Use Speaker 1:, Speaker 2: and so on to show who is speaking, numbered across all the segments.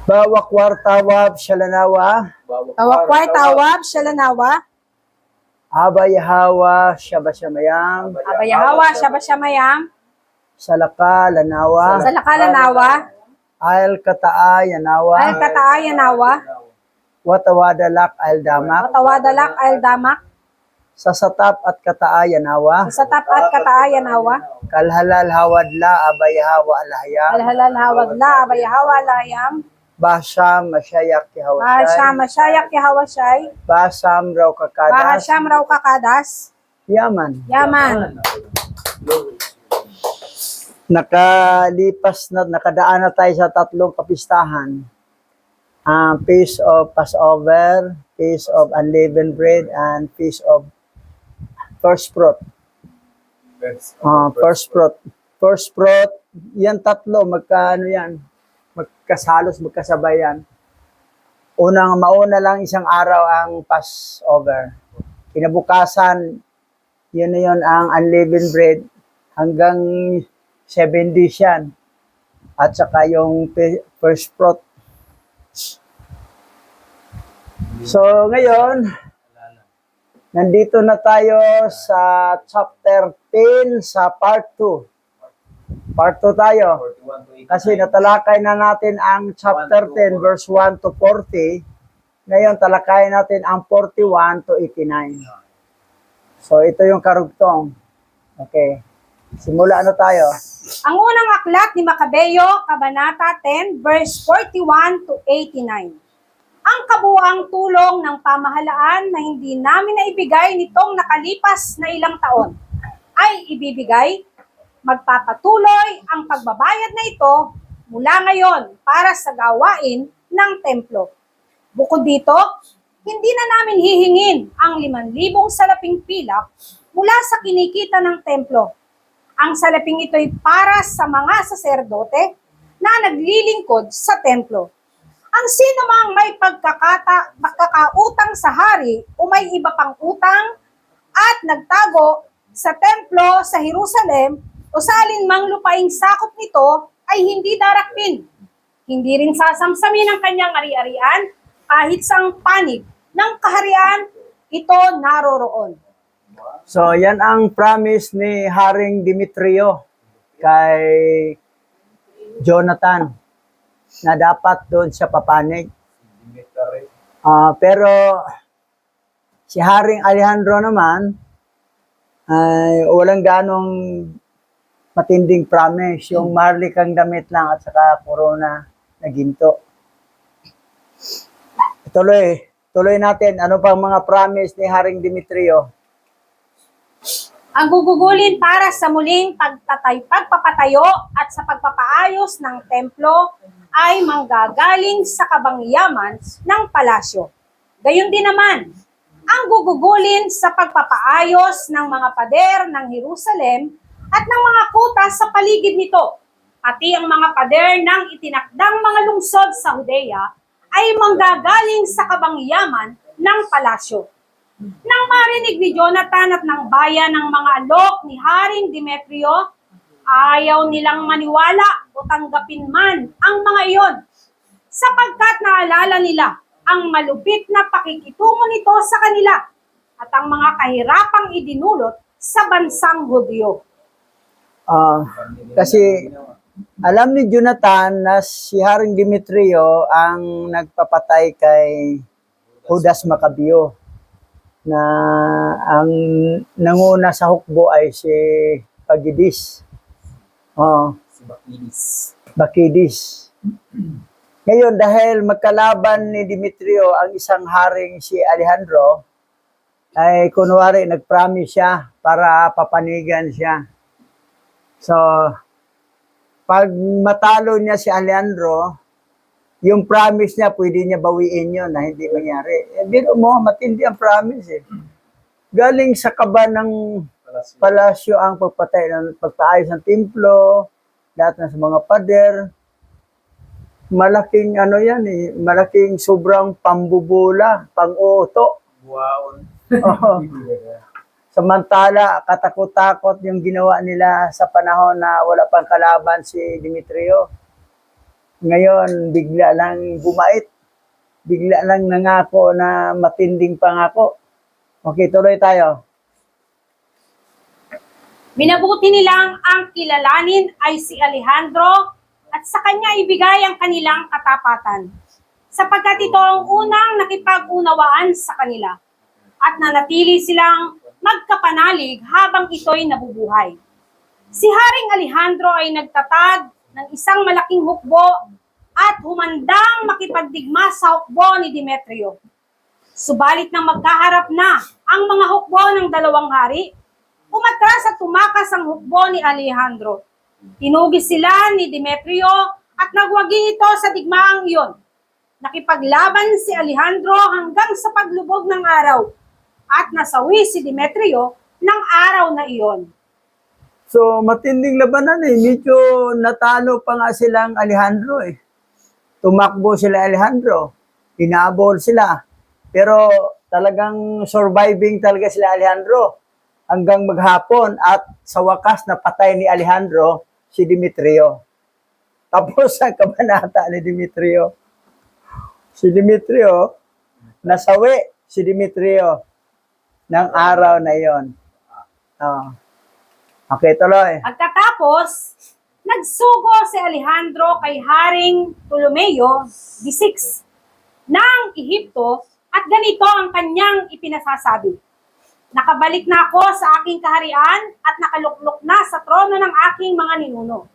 Speaker 1: Bawakwar tawab shalanawa.
Speaker 2: Tawakway tawab shalanawa.
Speaker 1: Abayahawa shabashamayang.
Speaker 2: Abayahawa shabashamayam.
Speaker 1: Salaka lanawa.
Speaker 2: Salakalanawa.
Speaker 1: Al kataa yanawa.
Speaker 2: Al kataayanawa.
Speaker 1: Watawadalak al damak.
Speaker 2: Matawadalak al damak.
Speaker 1: Sasatap at kataa yanawa.
Speaker 2: Sa tapat kataayanawa.
Speaker 1: Kalhalal hawadla abayahawa alhayam.
Speaker 2: Alhalal hawadla abayahawa layam.
Speaker 1: Basam masyayak kihawasay.
Speaker 2: Bahasham masyayak yahawashay.
Speaker 1: Basam raw kakadas.
Speaker 2: Bahasham raw kakadas.
Speaker 1: Yaman.
Speaker 2: Yaman.
Speaker 1: Nakadaan na tayo sa 3 kapistahan. Feast of Passover, Feast of Unleavened Bread, and Feast of First Fruit. First Fruit. First Fruit, yan 3, magkano yan? Magkasabay yan. Mauna lang isang araw ang Passover. Kinabukasan, yun na yun ang Unleavened Bread, hanggang 7 days yan. At saka yung First Fruit. So, ngayon, nandito na tayo sa chapter 10 sa part 2. Part 2 tayo. Kasi natalakay na natin ang chapter 10 verse 1 to 40. Ngayon, talakayin natin ang 41 to 89. So, ito yung karugtong. Okay. Simula na tayo.
Speaker 2: Ang unang aklat ni Makabeyo, Kabanata 10, verse 41 to 89. Ang kabuuang tulong ng pamahalaan na hindi namin naibigay nitong nakalipas na ilang taon ay ibibigay. Magpapatuloy ang pagbabayad na ito mula ngayon para sa gawain ng templo. Bukod dito, hindi na namin hihingin ang 5,000 salaping pilak mula sa kinikita ng templo. Ang salaping ito ay para sa mga saserdote na naglilingkod sa templo. Ang sino mang may pagkakautang sa hari o may iba pang utang at nagtago sa templo sa Jerusalem o sa alinmang lupaing sakop nito ay hindi darakpin. Hindi rin sasamsamin ang kanyang ari-arian kahit sa panig ng kaharian ito naroroon.
Speaker 1: So, yan ang promise ni Haring Demetrio kay Jonathan na dapat doon siya papanig. Pero si Haring Alejandro naman ay walang ganong matinding promise. Yung marlikang damit lang at saka corona na ginto. Tuloy natin. Ano pang mga promise ni Haring Demetrio?
Speaker 2: Ang gugugulin para sa muling pagpapatayo at sa pagpapaayos ng templo ay manggagaling sa kabangyaman ng palasyo. Gayon din naman, ang gugugulin sa pagpapaayos ng mga pader ng Jerusalem at ng mga kuta sa paligid nito, pati ang mga pader ng itinakdang mga lungsod sa Judea ay manggagaling sa kabangyaman ng palasyo. Nang marinig ni Jonathan at ng bayan ng mga alok ni Haring Demetrio, ayaw nilang maniwala o tanggapin man ang mga iyon, sapagkat naalala nila ang malupit na pakikitungo nito sa kanila at ang mga kahirapang idinulot sa bansang Hudyo.
Speaker 1: Kasi alam ni Jonathan na si Haring Demetrio ang nagpapatay kay Judas Macabeo, na ang nanguna sa hukbo ay si Bagidis.
Speaker 3: Si
Speaker 1: Bakidis. Ngayon, dahil magkalaban ni Demetrio ang isang haring si Alejandro, ay kunwari nag-promise siya para papanigan siya. So, pag matalo niya si Alejandro, yung promise niya, pwede niya bawiin yun na hindi mangyari. Biro mo, matindi ang promise eh. Galing sa kaba ng palasyo ang pagpaayos ng templo, lahat ng mga pader. Malaking yan eh, malaking sobrang pambubula, pang-uuto.
Speaker 3: Wow.
Speaker 1: Samantala, katakot-takot yung ginawa nila sa panahon na wala pang kalaban si Demetrio. Ngayon, bigla lang bumait. Bigla lang nangako na matinding pangako. Okay, tuloy tayo.
Speaker 2: Minabuti nilang ang kilalanin ay si Alejandro at sa kanya ibigay ang kanilang katapatan. Sapagkat ito ang unang nakipag-unawaan sa kanila at nanatili silang magkapanalig habang ito'y nabubuhay. Si Haring Alejandro ay nagtatag ng isang malaking hukbo at humandang makipagdigma sa hukbo ni Demetrio. Subalit nang magkaharap na ang mga hukbo ng dalawang hari, umatras at tumakas ang hukbo ni Alejandro. Tinugis sila ni Demetrio at nagwagi ito sa digmaang iyon. Nakipaglaban si Alejandro hanggang sa paglubog ng araw at nasawi si Demetrio ng araw na iyon.
Speaker 1: So, matinding labanan eh. Medyo natalo pa nga silang Alejandro eh. Tumakbo sila Alejandro. Inabol sila. Pero talagang surviving talaga sila Alejandro hanggang maghapon at sa wakas napatay ni Alejandro si Demetrio. Tapos ang kabanata ni Demetrio. Si Demetrio, nasawi si Demetrio ng araw na iyon. Okay, tuloy.
Speaker 2: Pagkatapos, nagsugo si Alejandro kay Haring Ptolomeo VI ng Ehipto at ganito ang kanyang ipinasasabi. Nakabalik na ako sa aking kaharian at nakaluklok na sa trono ng aking mga ninuno.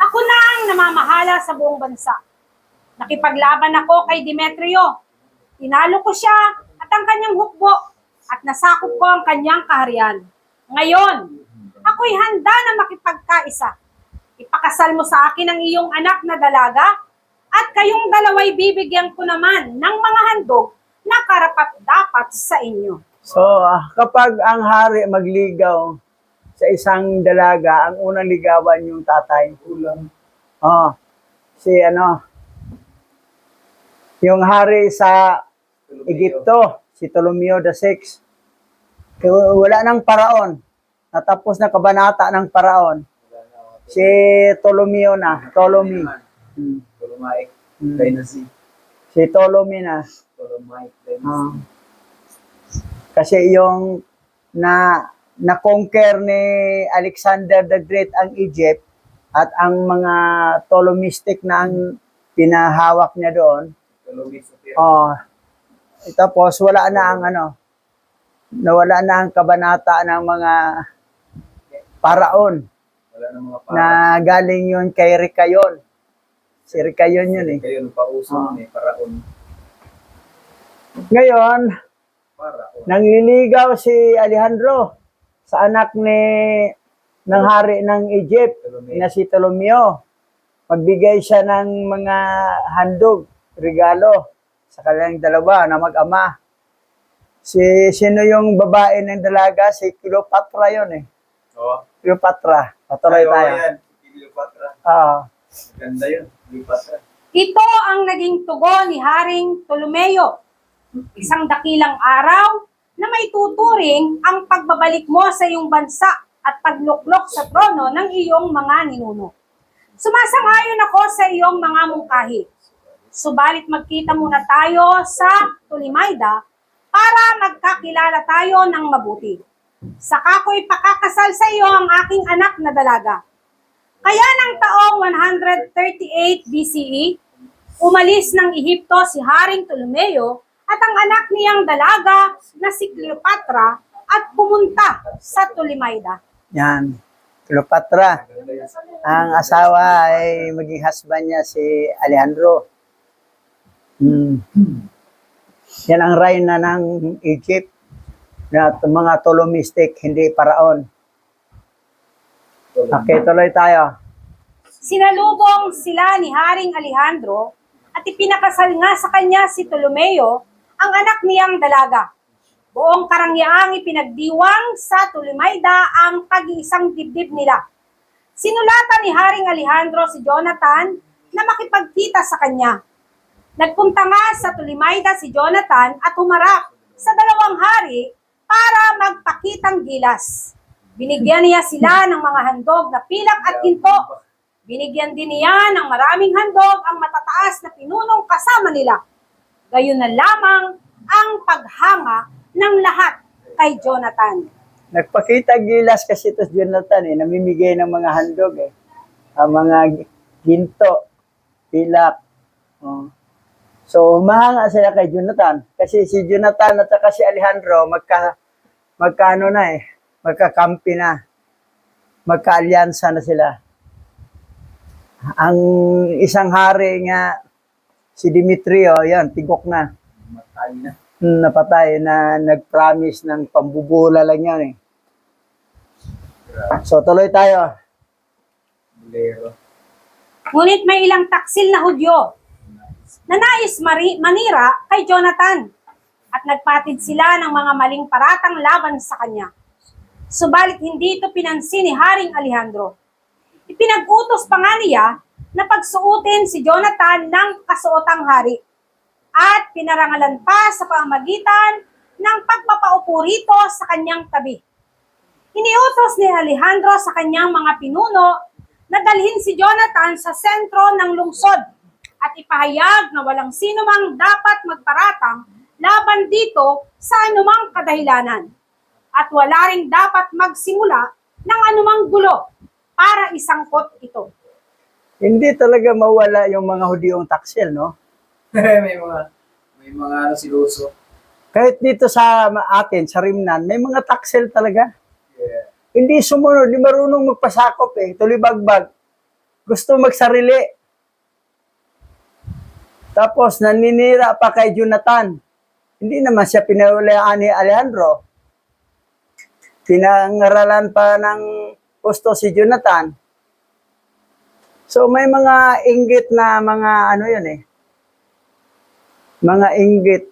Speaker 2: Ako na ang namamahala sa buong bansa. Nakipaglaban ako kay Demetrio. Tinalo ko siya at ang kanyang hukbo at nasakop ko ang kanyang kaharian. Ngayon, ako'y handa na makipagkaisa. Ipakasal mo sa akin ang iyong anak na dalaga at kayong dalaway bibigyan ko naman ng mga handog na karapat-dapat sa inyo.
Speaker 1: So, kapag ang hari magligaw sa isang dalaga, ang unang ligawan yung tatay. Yung hari sa Egypto, si Ptolomeo VI. Wala nang paraon. Natapos na kabanata ng paraon. Si Ptolomeo na. Ptolemy.
Speaker 3: Ptolemaic dynasty.
Speaker 1: Si Ptolemy na.
Speaker 3: Ptolemaic dynasty.
Speaker 1: Kasi yung na-conquer ni Alexander the Great ang Egypt at ang mga Ptolemistic na ang pinahawak niya doon. Tapos wala na ang nawala na ang kabanata ng mga paraon.
Speaker 3: Wala na mga
Speaker 1: Na galing yun kay Rikayon. Si Rikayon yun eh.
Speaker 3: Kayo pauso ni paraon.
Speaker 1: Ngayon,
Speaker 3: Paraon.
Speaker 1: nangliligaw si Alejandro sa anak ng hari ng Egypt na si Ptolomeo. Magbigay siya ng mga handog, regalo sa kanilang dalawa na mag-ama. Sino yung babae ng dalaga? Si Cleopatra yun eh.
Speaker 3: Oo.
Speaker 1: Cleopatra. Patuloy tayo.
Speaker 3: Yan. Cleopatra. Ganda yun. Cleopatra.
Speaker 2: Ito ang naging tugon ni Haring Ptolomeo. Isang dakilang araw na may tuturing ang pagbabalik mo sa iyong bansa at pagluklok sa trono ng iyong mga ninuno. Sumasangayon ako sa iyong mga mungkahi. Subalit magkita muna tayo sa Tolimaida para magkakilala tayo ng mabuti. Saka ko'y pakakasal sa iyo ang aking anak na dalaga. Kaya ng taong 138 BCE, umalis ng Ehipto si Haring Ptolomeo at ang anak niyang dalaga na si Cleopatra at pumunta sa Tolimaida.
Speaker 1: Yan. Cleopatra. Ang asawa ay maging husband niya si Alejandro. Yan ang reyna ng Egypt na mga Ptolemistic, hindi paraon. Okay, tuloy tayo.
Speaker 2: Sinalubong sila ni Haring Alejandro at ipinakasal nga sa kanya si Ptolomeo, ang anak niyang dalaga. Buong karangyaang ipinagdiwang sa Tolimaida ang pag-iisang dibdib nila. Sinulatan ni Haring Alejandro si Jonathan na makipagkita sa kanya. Nagpunta nga sa Tolimaida si Jonathan at humarap sa dalawang hari para magpakitang gilas. Binigyan niya sila ng mga handog na pilak at ginto Binigyan din niya ng maraming handog ang matataas na pinunong kasama nila. Gayon na lamang ang paghanga ng lahat kay Jonathan.
Speaker 1: Nagpakita gilas kasi ito si Jonathan namimigay ng mga handog ang mga ginto, pilak. Oh. So, humahanga sila kay Jonathan. Kasi si Jonathan at saka si Alejandro, magkakampi na. Magkaalyansa na sila. Ang isang hari nga, si Demetrio, yan, tigok na.
Speaker 3: Matay na.
Speaker 1: Napatay na nag-promise ng pambubula lang yan So, tuloy tayo.
Speaker 3: Bolero.
Speaker 2: Ngunit may ilang taksil na Hudyo na nais manira kay Jonathan at nagpatid sila ng mga maling paratang laban sa kanya. Subalit hindi ito pinansin ni Haring Alejandro. Ipinag-utos pa nga niya na pagsuotin si Jonathan ng kasuotang hari at pinarangalan pa sa pamamagitan ng pagpapaupo rito sa kanyang tabi. Iniutos ni Alejandro sa kanyang mga pinuno na dalhin si Jonathan sa sentro ng lungsod at ipahayag na walang sino mang dapat magparatang laban dito sa anumang kadahilanan at wala ring dapat magsimula ng anumang gulo para isangkot ito.
Speaker 1: Hindi talaga mawala yung mga Hudyong taksil, no?
Speaker 3: may mga ano siluso.
Speaker 1: Kahit dito sa atin, sa Rimnan, may mga taksil talaga.
Speaker 3: Yeah.
Speaker 1: Hindi sumunod, hindi marunong magpasakop tulibagbag. Gusto magsarili. Tapos naninira pa kay Jonathan. Hindi naman siya pinaulayaan ni Alejandro. Pinangaralan pa ng gusto si Jonathan. So may mga inggit na mga ano yun Mga inggit.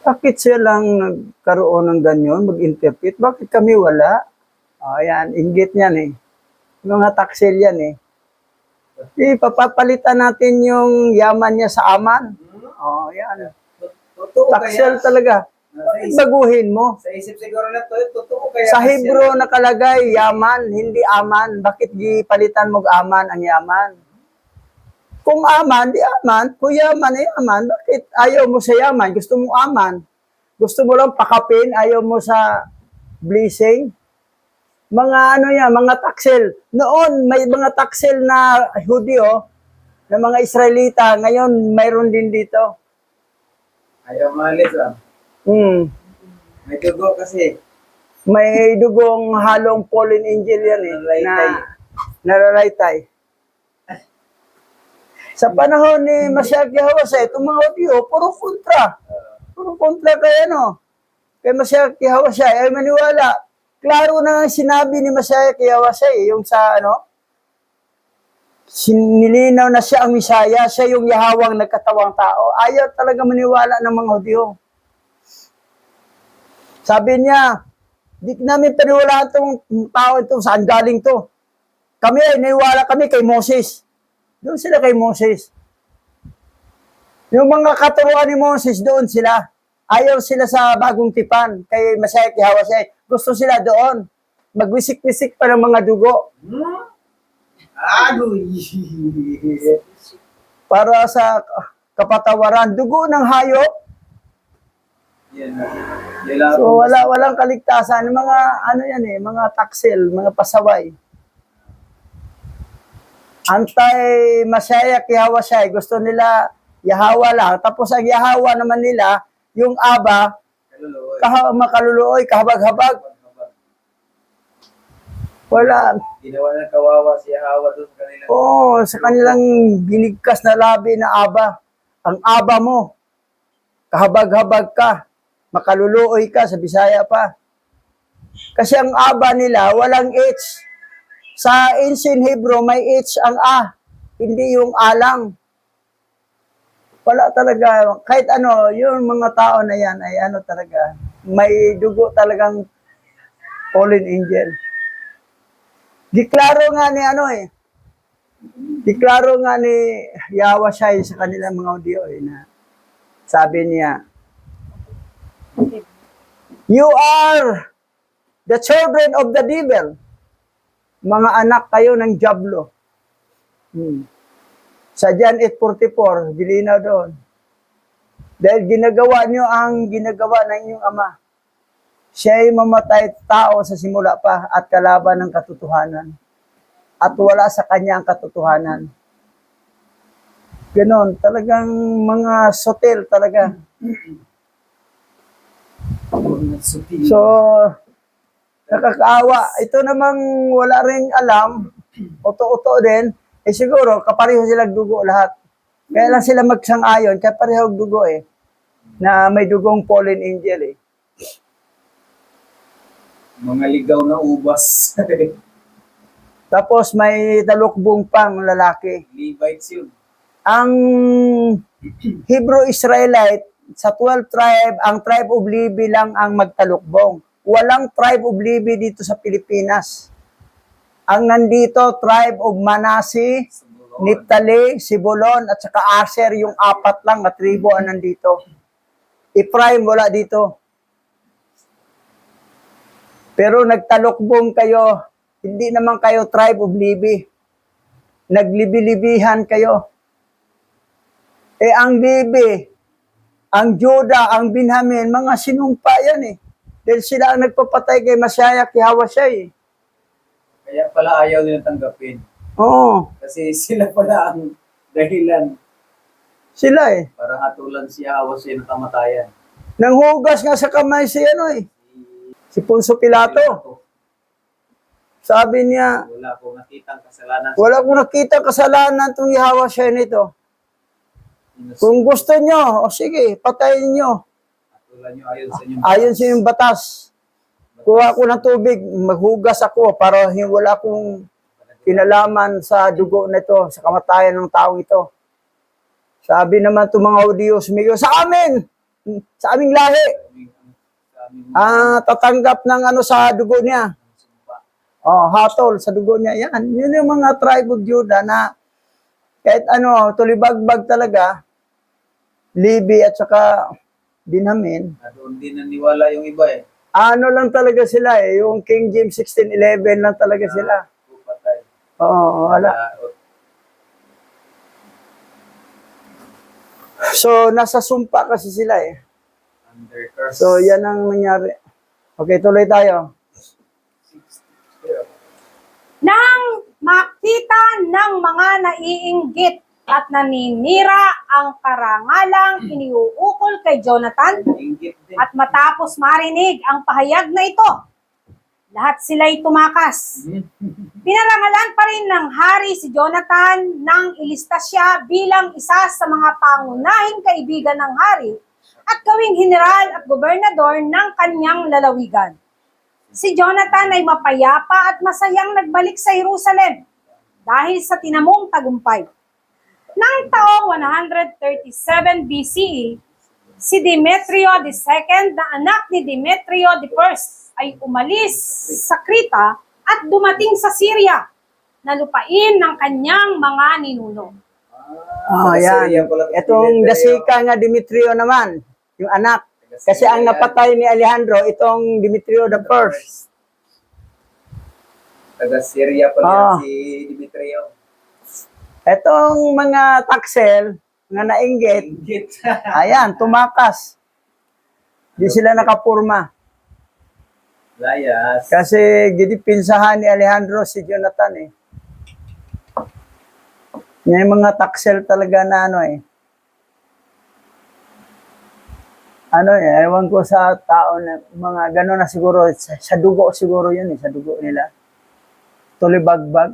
Speaker 1: Bakit siya lang nagkaroon ng ganyan, mag-interpret? Bakit kami wala? Ayan, inggit niyan Mga taksil yan Papapalitan natin yung yaman niya sa aman. Yan.
Speaker 3: Totoo
Speaker 1: Taksil
Speaker 3: kaya?
Speaker 1: talaga.
Speaker 3: Sa isip,
Speaker 1: Baguhin mo.
Speaker 3: sa isip siguro na to, totoo kaya?
Speaker 1: Sa Hebro nakalagay, yaman, hindi aman. Bakit di palitan mo aman ang yaman? Kung aman, di aman. Kung yaman, yaman. Bakit ayaw mo sa yaman? Gusto mo aman. Gusto mo lang pakapin, ayaw mo sa blessing. Mga mga taksil. Noon, may mga taksil na Hudyo, na mga Israelita. Ngayon, mayroon din dito.
Speaker 3: Ayaw malis May dugo kasi.
Speaker 1: May dugong halong fallen angel yan na naralaytay. Sa panahon ni Mashiach Yahweh, itong mga Hudyo, puro kontra. Puro kontra kay kay Mashiach Yahweh ay maniwala. Klaro na sinabi ni Mashiach Yahweh yung sa nilinaw na siya ang Misaya, siya yung Yahawang nagkatawang tao. Ayaw talaga maniwala ng mga Hudyo. Sabi niya, di namin paniwalaan itong tao ito, saan galing to? Kami ay naniwala kami kay Moses. Doon sila kay Moses. Yung mga katuruan ni Moses, doon sila. Ayaw sila sa bagong tipan kay Mashiach Yahweh. Gusto sila doon. Magwisik-wisik pa ng mga dugo.
Speaker 3: Agoy!
Speaker 1: Para sa kapatawaran. Dugo ng hayop.
Speaker 3: Yan.
Speaker 1: So walang kaligtasan. Mga mga taksil, mga pasaway. Anti-Mashiach Yahweh, gusto nila Yahweh lang. Tapos ang Yahweh naman nila, yung Aba, makaluluoy, kahabag-habag. Wala.
Speaker 3: Ginawa ng kawawa si Hawa doon sa kanila.
Speaker 1: Sa kanilang binigkas na labi na Aba. Ang Aba mo, kahabag-habag ka, makaluluoy ka, sa Bisaya pa. Kasi ang Aba nila, walang H. Sa ancient Hebrew, may H ang A, hindi yung A lang. Wala talaga. Kahit yung mga tao na yan ay talaga, may dugo talagang fallen angel. Diklaro nga ni Diklaro nga ni Yahweh sa kanilang mga Hudyo na sabi niya, "You are the children of the devil. mga anak kayo ng Diablo. Sa John 8:44, dilinaw doon. Dahil ginagawa niyo ang ginagawa ng inyong ama. Siya ay mamatay tao sa simula pa at kalaban ng katotohanan. At wala sa kanya ang katotohanan. Ganon, talagang mga sotel talaga. So, nakakaawa. Ito namang wala ring alam, uto-uto din, siguro kapareho silang dugo lahat. Kaya lang sila magsang-ayon, kaya pareho dugo na may dugong fallen angel
Speaker 3: Mga ligaw na ubas.
Speaker 1: Tapos may talukbong pang lalaki.
Speaker 3: Levites yun.
Speaker 1: Ang Hebrew Israelite, sa 12 tribe, ang tribe of Levi lang ang magtalukbong. Walang tribe of Levi dito sa Pilipinas. Ang nandito, tribe of Manasseh, Naphtali, Sibulon, at saka Asher, yung 4 lang na tribo ang nandito. Ephraim, wala dito. Pero nagtalukbong kayo, hindi naman kayo tribe of Levi. Naglibi-libihan kayo. Ang Levi, ang Judah, ang Benjamin, mga sinumpa yan Dahil sila ang nagpapatay kay Masaya, kay Hawashai.
Speaker 3: Kaya pala ayaw nila tanggapin.
Speaker 1: Oo,
Speaker 3: Kasi sila pala ang dahilan
Speaker 1: sila
Speaker 3: para hatulan si Hawa sa kamatayan.
Speaker 1: Nanghugas nga sa kamay si si Poncio Pilato. Sabi niya,
Speaker 3: Wala po nakitang kasalanan.
Speaker 1: wala kong nakita kasalanan itong Hawashai nito. Kung gusto nyo, o sige, patayin nyo.
Speaker 3: Hatulan nyo ayon sa inyong
Speaker 1: Ayon sa yung batas. Kuha ko ng tubig, maghugas ako para wala akong kinalaman sa dugo nito, sa kamatayan ng taong ito. Sabi naman itong mga Diyos, sa aming lahi, tatanggap ng sa dugo niya. Hatol sa dugo niya. Yan, yun yung mga tribe of Judah na kahit tulibagbag talaga, Levi at saka Benjamin.
Speaker 3: Doon din naniwala yung iba
Speaker 1: Ano lang talaga sila yung King James 16:11 lang talaga sila.
Speaker 3: Patay.
Speaker 1: Oo, wala. So, nasa sumpa kasi sila
Speaker 3: Under curse.
Speaker 1: So, yan ang nangyari. Okay, tuloy tayo.
Speaker 2: Nang makita ng mga naiinggit at naninira ang karangalang iniuukol kay Jonathan
Speaker 3: Inggit din.
Speaker 2: at matapos marinig ang pahayag na ito, lahat sila'y tumakas. Pinarangalan pa rin ng hari si Jonathan nang ilista siya bilang isa sa mga pangunahing kaibigan ng hari at gawing general at gobernador ng kanyang lalawigan. Si Jonathan ay mapayapa at masayang nagbalik sa Jerusalem dahil sa tinamong tagumpay. Nang taong 137 BCE, si Demetrio II na anak ni Demetrio I ay umalis sa Krita at dumating sa Syria na lupain ng kanyang mga ninuno.
Speaker 1: Yan. Itong dasika nga Demetrio naman, yung anak. Kasi ang napatay ni Alejandro, itong Demetrio I.
Speaker 3: Taga Syria pala si Demetrio.
Speaker 1: Itong mga taksel, mga nainggit,
Speaker 3: Inggit.
Speaker 1: ayan, tumakas. Di sila nakapurma.
Speaker 3: Layas.
Speaker 1: Kasi gidipinsahan ni Alejandro si Jonathan Yan yung mga taksel talaga na ewan ko sa tao na mga gano'n na siguro, sa dugo siguro yun sa dugo nila. Tulibagbag.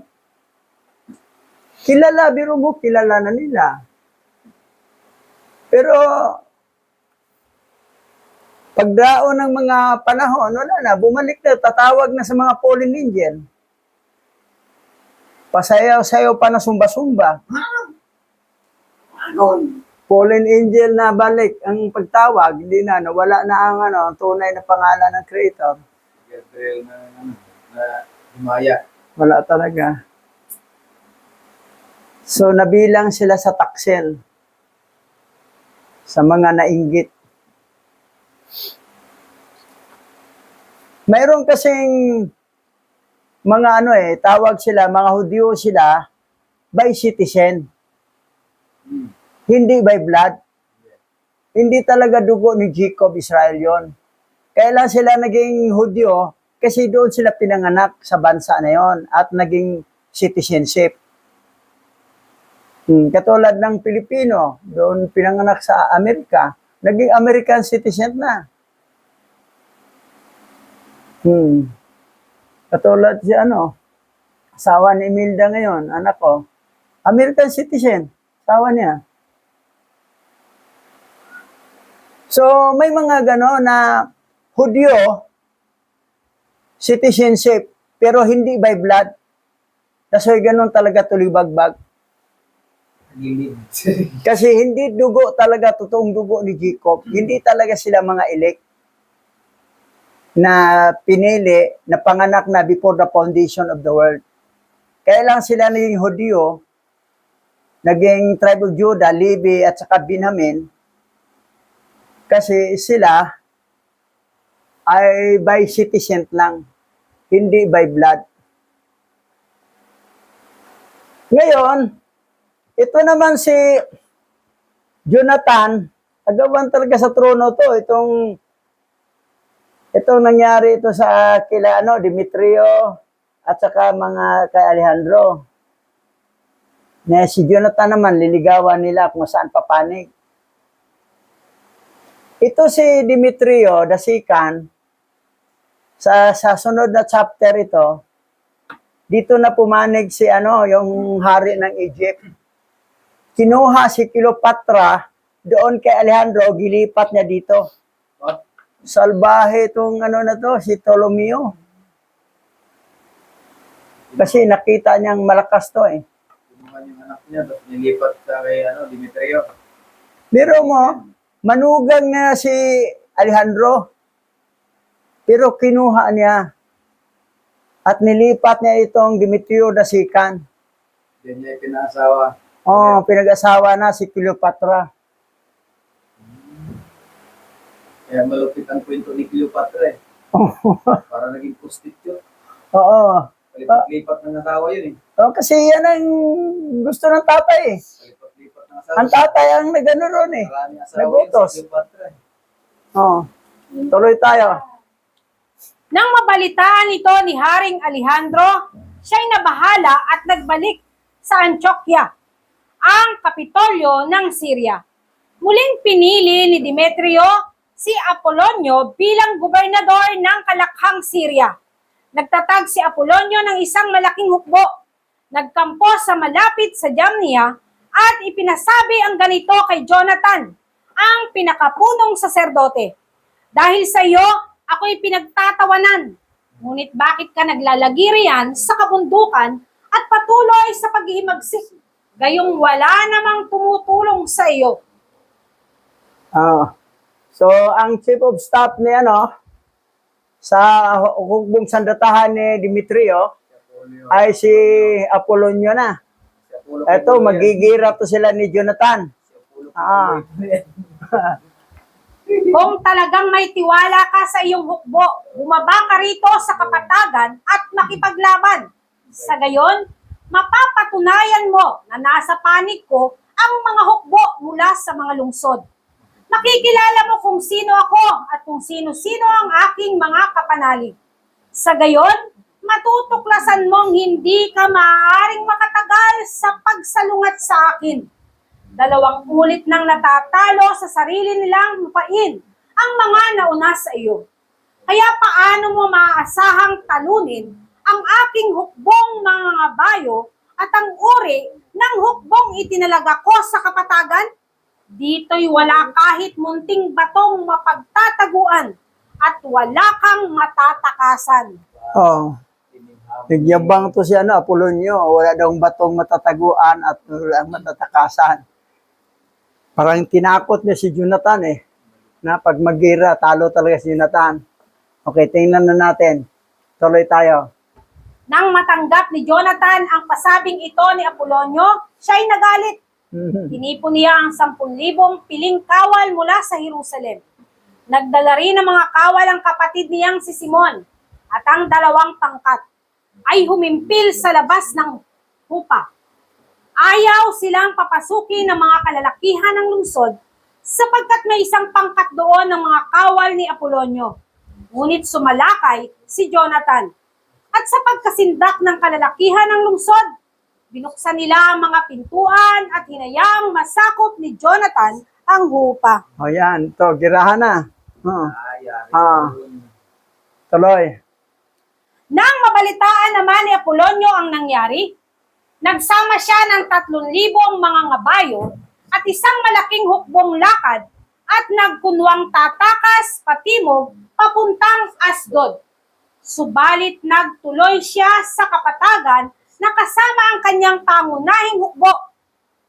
Speaker 1: Kilala, biro mo, kilala na nila. Pero, pagdaon ng mga panahon, wala na, bumalik na, tatawag na sa mga fallen angel. Pasayaw-sayaw pa na sumba-sumba. Fallen angel na balik ang pagtawag, hindi na, wala na ang tunay na pangalan ng Creator.
Speaker 3: Gabriel na himaya.
Speaker 1: Wala talaga. So, nabilang sila sa taksel. Sa mga nainggit. Mayroon kasing mga ano tawag sila, mga Hudyo sila, by citizen. Hindi by blood. Hindi talaga dugo ni Jacob Israel yon. Kailan sila naging Hudyo? Kasi doon sila pinanganak sa bansa na yon at naging citizenship. Katulad ng Pilipino, doon pinanganak sa Amerika, naging American citizen na. Katulad si asawa ni Imelda ngayon, anak ko, American citizen, asawa niya. So, may mga gano'n na Hudyo, citizenship, pero hindi by blood. Kasi gano'n talaga tulibagbag.
Speaker 3: Gilid.
Speaker 1: Kasi hindi dugo talaga, totoong dugo ni Jacob. Hindi talaga sila mga elect na pinili, na panganak na before the foundation of the world. Kaya lang sila naging Hudyo, naging tribe of Judah, Levi at saka Benjamin, kasi sila ay by citizen lang, hindi by blood. Ngayon, ito naman si Jonathan, agawan talaga sa trono to, itong nangyari ito sa kila Demetrio at saka mga kay Alejandro. Na si Jonathan naman, liligawan nila kung saan papanig. Ito si Demetrio, the second, sa sunod na chapter ito, dito na pumanig si yung hari ng Egypt. Kinuha si Cleopatra doon kay Alejandro, gilipat niya dito.
Speaker 3: What?
Speaker 1: Salbahe itong na to, si Ptolomeo. Kasi nakita niyang malakas to
Speaker 3: Kinuha yung anak niya, tapos nilipat sa kay Demetrio.
Speaker 1: Pero mo, manugang na si Alejandro. Pero kinuha niya. At nilipat niya itong Demetrio the second.
Speaker 3: Diyan niya pinasawa.
Speaker 1: Pinag-asawa na si Cleopatra.
Speaker 3: Kaya malupit ang kwento ni Cleopatra Para naging prostitute.
Speaker 1: Oo.
Speaker 3: Palipat-lipat ng asawa yun
Speaker 1: Kasi yan ang gusto ng tatay
Speaker 3: Palipat-lipat ng asawa.
Speaker 1: Ang tatay ang nagano ron
Speaker 3: Maraming asawa yun
Speaker 1: Nagutos.
Speaker 3: si Cleopatra
Speaker 1: Tuloy tayo.
Speaker 2: Nang mabalitaan ito ni Haring Alejandro, siya'y nabahala at nagbalik sa Antioquia, ang kapitolyo ng Syria. Muling pinili ni Demetrio si Apolonio bilang gobernador ng Kalakhang Syria. Nagtatag si Apolonio ng isang malaking hukbo. Nagkampo sa malapit sa Jamnia at ipinasabi ang ganito kay Jonathan, ang pinakapunong saserdote. Dahil sa iyo, ako'y pinagtatawanan. Ngunit bakit ka naglalagi riyan sa kabundukan at patuloy sa paghihimagsik? Gayong wala namang tumutulong sa iyo.
Speaker 1: So, ang chief of staff ni sa hukbong sandatahan ni Demetrio ay si Apolonio na. Ito, magigirap to sila ni Jonathan.
Speaker 2: Kung talagang may tiwala ka sa iyong hukbo, bumaba ka rito sa kapatagan at makipaglaban. Sa gayon, mapapatunayan mo na nasa panig ko ang mga hukbo mula sa mga lungsod. Makikilala mo kung sino ako at kung sino-sino ang aking mga kapanalig. Sa gayon, matutuklasan mong hindi ka maaaring makatagal sa pagsalungat sa akin. 2 ulit nang natatalo sa sarili nilang lupain ang mga nauna sa iyo. Kaya paano mo maaasahang talunin ang aking hukbong mga bayo at ang uri ng hukbong itinalaga ko sa kapatagan? Dito'y wala kahit munting batong mapagtataguan at wala kang matatakasan.
Speaker 1: Nagyabang to si Apolonio. Wala daw batong matataguan at wala matatakasan. Parang tinakot niya si Jonathan na pag mag-gira, talo talaga si Jonathan. Okay, tingnan na natin. Tuloy tayo.
Speaker 2: Nang matanggap ni Jonathan ang pasabing ito ni Apolonio, siya'y nagalit. Tinipon niya ang 10,000 piling kawal mula sa Jerusalem. Nagdala rin ng mga kawal ang kapatid niyang si Simon at ang 2 pangkat. ay humimpil sa labas ng hupa. Ayaw silang papasukin ng mga kalalakihan ng lungsod sapagkat may isang pangkat doon ng mga kawal ni Apolonio. Ngunit sumalakay si Jonathan. At sa pagkasindak ng kalalakihan ng lungsod, binuksan nila ang mga pintuan at hinayang masakop ni Jonathan ang hupa.
Speaker 1: O yan, to, girahan na.
Speaker 3: Yari
Speaker 1: Ah.
Speaker 3: yun.
Speaker 1: Tuloy.
Speaker 2: Nang mabalitaan naman ni Apolonio ang nangyari, nagsama siya ng 3,000 mga ngabayo at isang malaking hukbong lakad at nagkunwang tatakas patimog papuntang Asdod. Subalit nagtuloy siya sa kapatagan na kasama ang kanyang pangunahing hukbo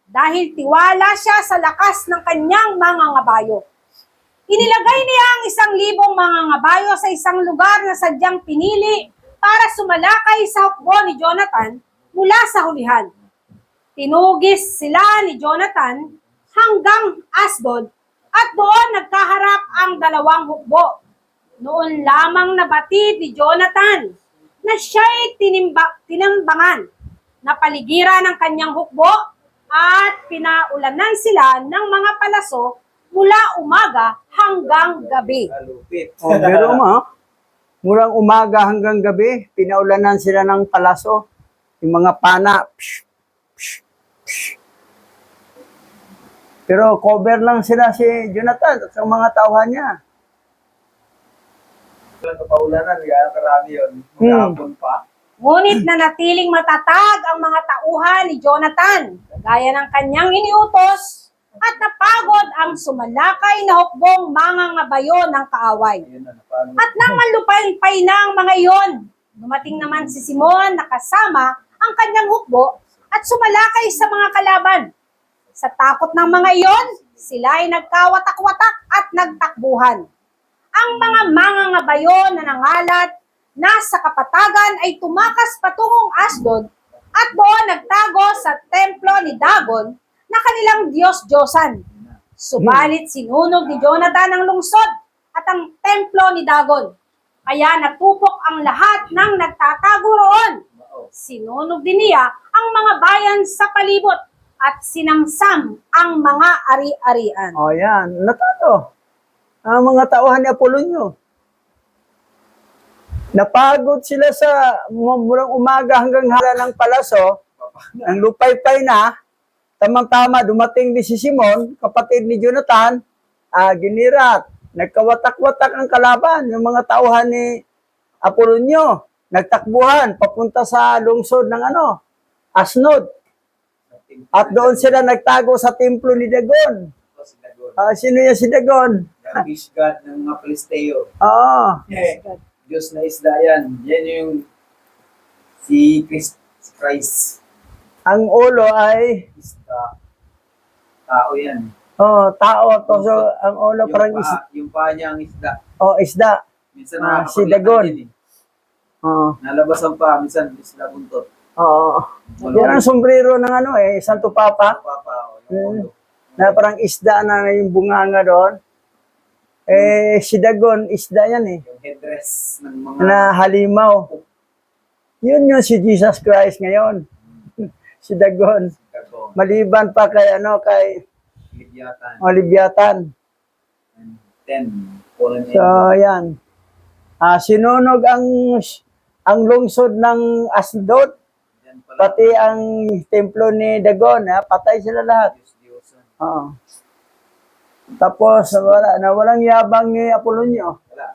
Speaker 2: dahil tiwala siya sa lakas ng kanyang mga ngabayo. Inilagay niya ang 1,000 mga ngabayo sa isang lugar na sadyang pinili para sumalakay sa hukbo ni Jonathan mula sa hulihan. Tinugis sila ni Jonathan hanggang Asdod at doon nagkaharap ang dalawang hukbo. Noon lamang nabatid ni Jonathan na siya'y tinambangan na paligiran ng kanyang hukbo at pinaulanan sila ng mga palaso mula umaga hanggang gabi.
Speaker 3: Kalupit.
Speaker 1: O, pero mo, murang umaga hanggang gabi, pinaulanan sila ng palaso. Yung mga pana. Psh, psh, psh. Pero cover lang sila si Jonathan at ang mga tauhan niya.
Speaker 3: Walang kapaulanan, kaya karami yun. Maghapon pa.
Speaker 2: Ngunit nanatiling matatag ang mga tauhan ni Jonathan, gaya ng kanyang iniutos, at napagod ang sumalakay na hukbong mga ngabayo ng kaaway.
Speaker 3: Ayun na, napagod.
Speaker 2: At nang manlupay na ang mga iyon, dumating naman si Simon na kasama ang kanyang hukbo at sumalakay sa mga kalaban. Sa takot ng mga iyon, sila ay nagkawatak-watak at nagtakbuhan. Ang mga ngabayo na nangalat nasa kapatagan ay tumakas patungong Asdod at doon nagtago sa templo ni Dagon na kanilang Diyos-Diyosan. Subalit sinunog ni Jonathan ang lungsod at ang templo ni Dagon. Kaya natupok ang lahat ng nagtatago roon. Sinunog din niya ang mga bayan sa palibot at sinamsam ang mga ari-arian.
Speaker 1: O yan, natalo. Ang mga tauhan ni Apolonio. Napagod sila sa murang umaga hanggang hara ng palaso. Ang lupay-pay na, tamang-tama, dumating din si Simon, kapatid ni Jonathan, ginirat. Nagkawatak-watak ang kalaban, yung mga tauhan ni Apolonio. Nagtakbuhan, papunta sa lungsod ng Asdod. At doon sila nagtago sa templo ni Dagon.
Speaker 3: Si Dagon.
Speaker 1: Sino yan si Dagon?
Speaker 3: Yung fish god ng mga Palesteo.
Speaker 1: Oo.
Speaker 3: Diyos na isda yan. Yan yung si Christ.
Speaker 1: Ang ulo ay,
Speaker 3: Isda. Tao yan.
Speaker 1: tao. So, ang ulo parang
Speaker 3: Yung paa niya ang isda.
Speaker 1: isda.
Speaker 3: Minsan
Speaker 1: Si
Speaker 3: nakakapaglatan
Speaker 1: Dagon.
Speaker 3: din eh.
Speaker 1: Oo.
Speaker 3: Nalabas ang paa, minsan isda buntot.
Speaker 1: Oo. Yan ang sombrero ng Santo Papa.
Speaker 3: Papa, yung ulo.
Speaker 1: Na parang isda na yung bunganga doon. Si Dagon, isda yan
Speaker 3: Yung headdress ng mga
Speaker 1: na halimaw. Yun yung si Jesus Christ ngayon. Si Dagon.
Speaker 3: Dagon.
Speaker 1: Maliban pa kay kay
Speaker 3: Libyatan.
Speaker 1: Oliviatan.
Speaker 3: And then, fallen
Speaker 1: So, yan. Sinunog ang lungsod ng Asdod,
Speaker 3: Yan pala.
Speaker 1: pati ang templo ni Dagon, patay sila lahat.
Speaker 3: Diyos-Diyosan.
Speaker 1: Oo. Tapos, walang yabang ni Apolonio.
Speaker 3: Wala.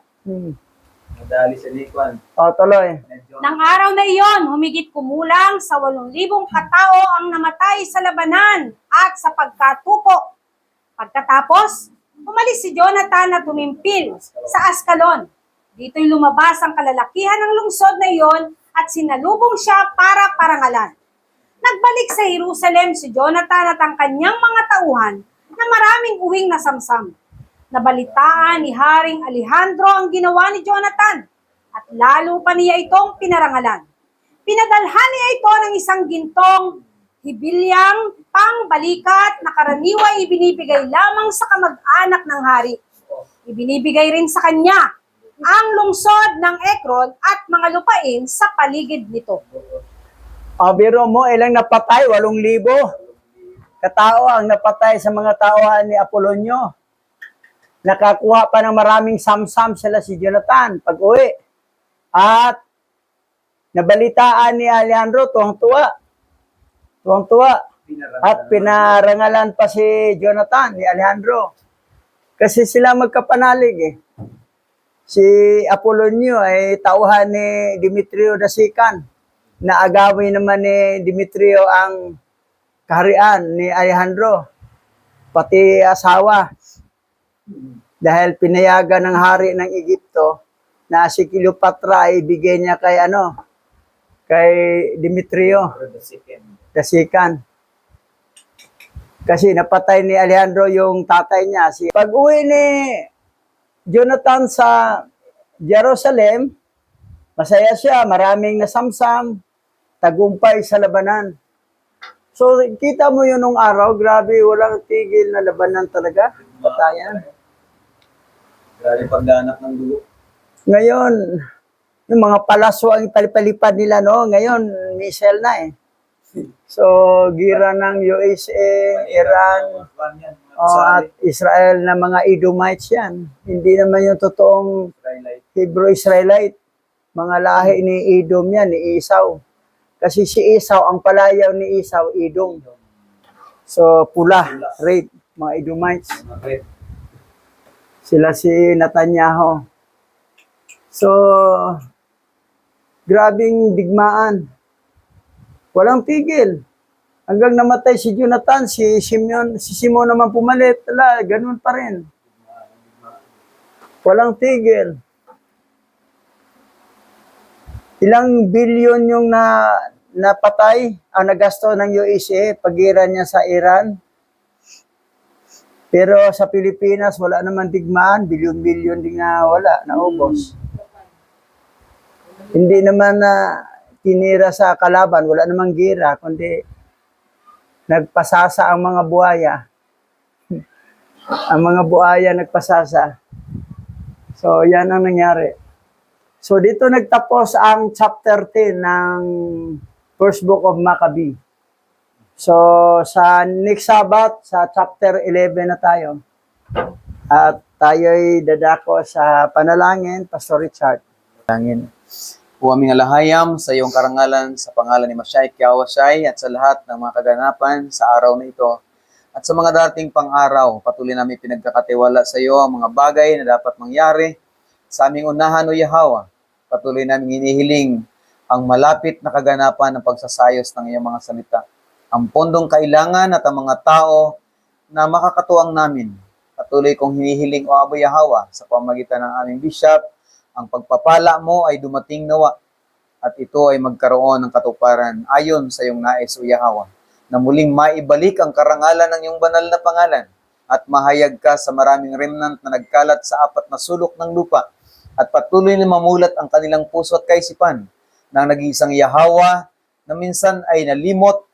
Speaker 4: Nadali sa Nikon.
Speaker 1: O, tuloy.
Speaker 4: Medyo
Speaker 2: Nang araw na iyon, humigit kumulang sa 8,000 katao ang namatay sa labanan at sa pagkatupo. Pagkatapos, umalis si Jonathan na tumimpil sa Ascalon. Dito'y lumabas ang kalalakihan ng lungsod na iyon at sinalubong siya para parangalan. Nagbalik sa Jerusalem si Jonathan at ang kanyang mga tauhan na maraming uwing nasamsam. Nabalitaan ni Haring Alejandro ang ginawa ni Jonathan at lalo pa niya itong pinarangalan. Pinadalhan niya ito ng isang gintong hibilyang pangbalikat na karaniway ibinibigay lamang sa kamag-anak ng hari. Ibinibigay rin sa kanya ang lungsod ng Ekron at mga lupain sa paligid nito.
Speaker 1: O, biro mo, ilang napatay? 8,000 katao ang napatay sa mga tauhan ni Apolonio. Nakakuha pa ng maraming samsam sila si Jonathan pag-uwi. At nabalitaan ni Alejandro, tuwang-tuwa. Tuwang-tuwa. At pinarangalan pa si Jonathan ni Alejandro. Kasi sila magkapanalig eh. Si Apolonio ay tauhan ni Demetrio Dasikan. Naagawi naman ni Demetrio ang kaharian ni Alejandro. Pati asawa. Dahil pinayagan ng hari ng Egypto na si Cleopatra ay ibigay niya kay kay Demetrio Dasikan. Kasi napatay ni Alejandro yung tatay niya. Pag-uwi ni Jonathan sa Jerusalem, masaya siya, maraming nasamsam, tagumpay sa labanan. So, kita mo yun nung araw, grabe, walang tigil na labanan talaga. Batayan.
Speaker 3: Grabe pagganap ng dugo.
Speaker 1: Ngayon, yung mga palaso ang palipalipad nila, no? Ngayon, missile na eh. So, gira ng USA, Iran, at Israel na mga Edomites yan. Hindi naman yung totoong Hebrew-Israelite. Mga lahi ni Edom yan, ni Esau. Kasi si Esau, ang palayaw ni Esau, Edom. So, pula, red, mga Edomites. Sila si Netanyahu. So, grabing digmaan. Walang tigil. Hanggang namatay si Jonathan, si Simon naman pumalit. Wala, ganun pa rin. Walang tigil. Ilang bilyon yung napatay ang nagasto ng USA pagira niya sa Iran. Pero sa Pilipinas, wala naman digmaan. Bilyon-bilyon din nga wala, naubos. Hindi naman na tinira sa kalaban, wala namang gira, kundi nagpasasa ang mga buhaya. Ang mga buhaya nagpasasa. So, yan ang nangyari. So, dito nagtapos ang chapter 10 ng First Book of Maccabee. So, sa next Sabbath, sa chapter 11 na tayo. At tayo'y dadako sa panalangin, Pastor Richard.
Speaker 4: Langin. O aming alahayam sa iyong karangalan sa pangalan ni Masyay Kiawasay at sa lahat ng mga kaganapan sa araw na ito. At sa mga dating pang-araw, patuloy namin pinagkakatiwala sa iyo ang mga bagay na dapat mangyari sa aming unahan o Yahawa. Patuloy namin hinihiling ang malapit na kaganapan ng pagsasayos ng iyong mga salita. Ang pondong kailangan at ang mga tao na makakatuwang namin. Patuloy kong hinihiling o Abo Yahawa sa pamagitan ng aming bishop. Ang pagpapala mo ay dumating nawa at ito ay magkaroon ng katuparan ayon sa iyong nais o Yahawa, na muling maibalik ang karangalan ng iyong banal na pangalan at mahayag ka sa maraming remnant na nagkalat sa 4 na sulok ng lupa at patuloy na mamulat ang kanilang puso at kaisipan ng nag-iisang Yahawa na minsan ay nalimot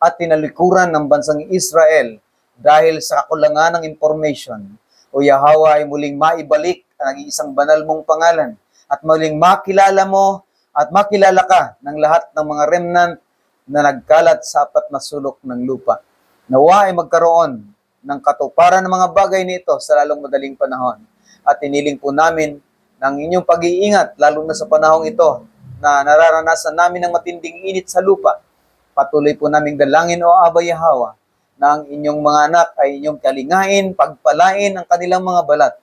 Speaker 4: at tinalikuran ng bansang Israel dahil sa kakulangan ng information. O Yahawa ay muling maibalik ang nag-iisang banal mong pangalan at muling makilala mo at makilala ka ng lahat ng mga remnant na nagkalat sa 4 na sulok ng lupa. Nawa ay magkaroon ng katuparan ng mga bagay nito sa lalong madaling panahon. At iniling po namin ng inyong pag-iingat, lalo na sa panahong ito na nararanasan namin ng matinding init sa lupa. Patuloy po namin dalangin o Aba Yahawa na ang inyong mga anak ay inyong kalingain, pagpalain ang kanilang mga balat.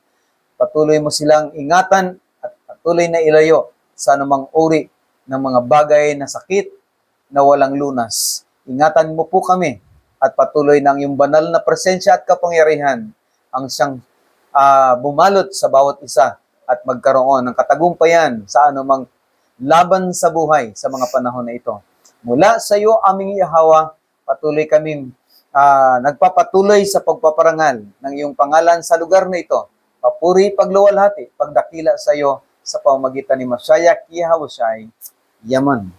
Speaker 4: Patuloy mo silang ingatan at patuloy na ilayo sa anumang uri ng mga bagay na sakit na walang lunas. Ingatan mo po kami at patuloy ng iyong banal na presensya at kapangyarihan ang siyang bumalot sa bawat isa at magkaroon ng katagumpayan sa anumang laban sa buhay sa mga panahon na ito. Mula sa iyo, aming Yahawa, patuloy kaming nagpapatuloy sa pagpaparangal ng iyong pangalan sa lugar na ito. Papuri, pagluwalhati, pagdakila sa iyo sa pamamagitan ni Masaya Kiahawasay. Yaman.